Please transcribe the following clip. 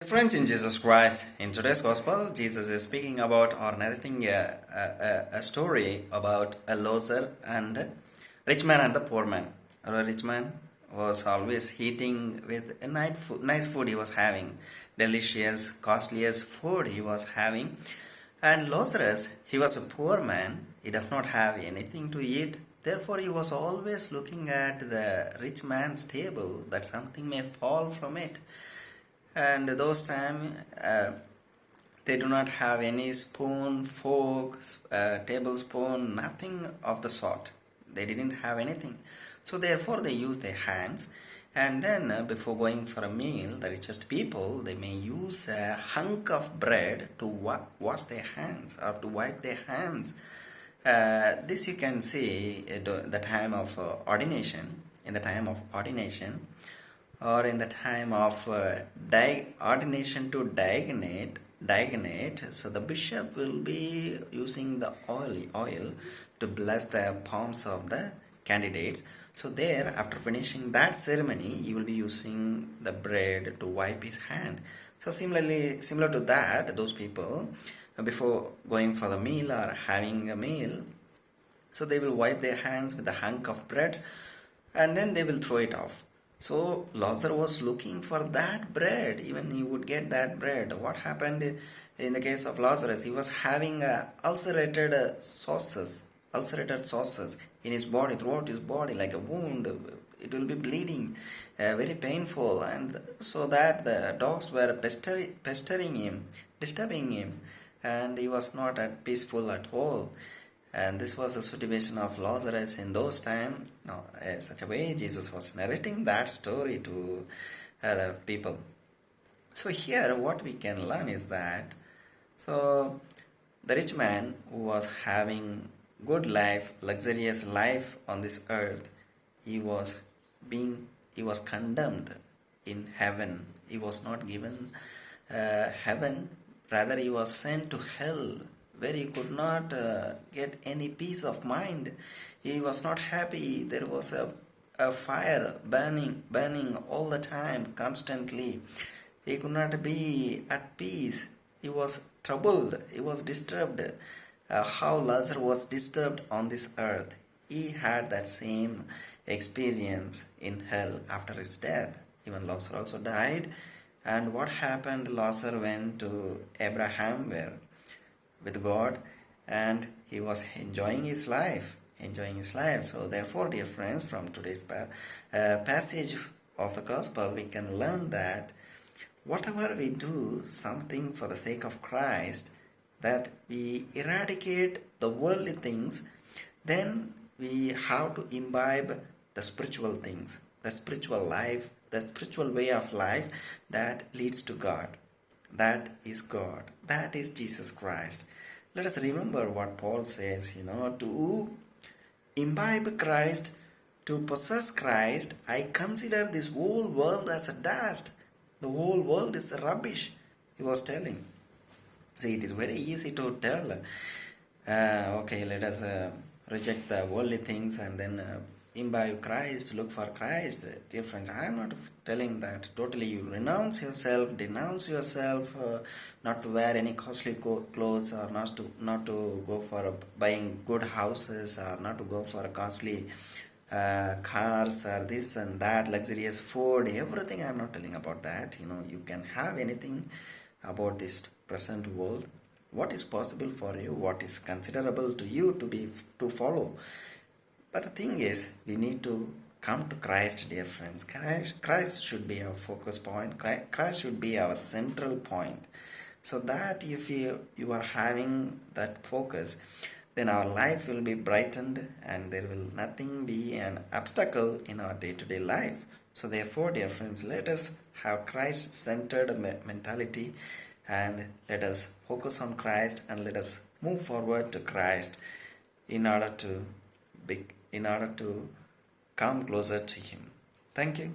Friends in Jesus Christ, in today's Gospel, Jesus is speaking about or narrating a story about a loser and rich man and the poor man. A rich man was always eating with a nice food he was having, delicious, costliest food he was having. And Lazarus, he was a poor man, he does not have anything to eat. Therefore, he was always looking at the rich man's table that something may fall from it. And those time they do not have any spoon, fork, tablespoon, nothing of the sort. They didn't have anything, so therefore they use their hands. And then before going for a meal, the richest people, they may use a hunk of bread to wash their hands or to wipe their hands. This you can see at the time of ordination. In the time of ordination, or in the time of ordination to diaconate, so the bishop will be using the oil to bless the palms of the candidates. So there, after finishing that ceremony, he will be using the bread to wipe his hand. So similar to that, those people before going for the meal or having a meal, so they will wipe their hands with a hunk of bread and then they will throw it off. So Lazarus was looking for that bread, even he would get that bread. What happened in the case of Lazarus? He was having ulcerated sauces in his body, throughout his body, like a wound. It will be bleeding, very painful, and so that the dogs were pestering him, disturbing him, and he was not at peaceful at all. And this was the situation of Lazarus in those times. Now, such a way Jesus was narrating that story to the people. So here what we can learn is that, so the rich man who was having good life, luxurious life on this earth, he was condemned in heaven. He was not given heaven, rather he was sent to hell, where he could not get any peace of mind. He was not happy. There was a fire burning all the time, constantly. He could not be at peace. He was troubled. He was disturbed. How Lazarus was disturbed on this earth, he had that same experience in hell after his death. Even Lazarus also died. And what happened? Lazarus went to Abraham, where with God, and he was enjoying his life. So therefore, dear friends, from today's passage of the gospel, we can learn that whatever we do something for the sake of Christ, that we eradicate the worldly things, then we have to imbibe the spiritual things, the spiritual life, the spiritual way of life that leads to God. That is God. That is Jesus Christ. Let us remember what Paul says, to imbibe Christ, to possess Christ, I consider this whole world as a dust. The whole world is rubbish, he was telling. See, it is very easy to tell, okay, let us reject the worldly things and then imbibe Christ, look for Christ. Dear friends, I am not telling that totally you renounce yourself, denounce yourself, not to wear any costly clothes, or not to go for buying good houses, or not to go for costly cars, or this and that, luxurious food, everything. I am not telling about that. You can have anything about this present world, what is possible for you, what is considerable to you to follow. But the thing is, we need to come to Christ, dear friends. Christ should be our focus point. Christ should be our central point. So that if you are having that focus, then our life will be brightened and there will nothing be an obstacle in our day-to-day life. So therefore, dear friends, let us have Christ-centered mentality, and let us focus on Christ, and let us move forward to Christ in order to come closer to Him. Thank you.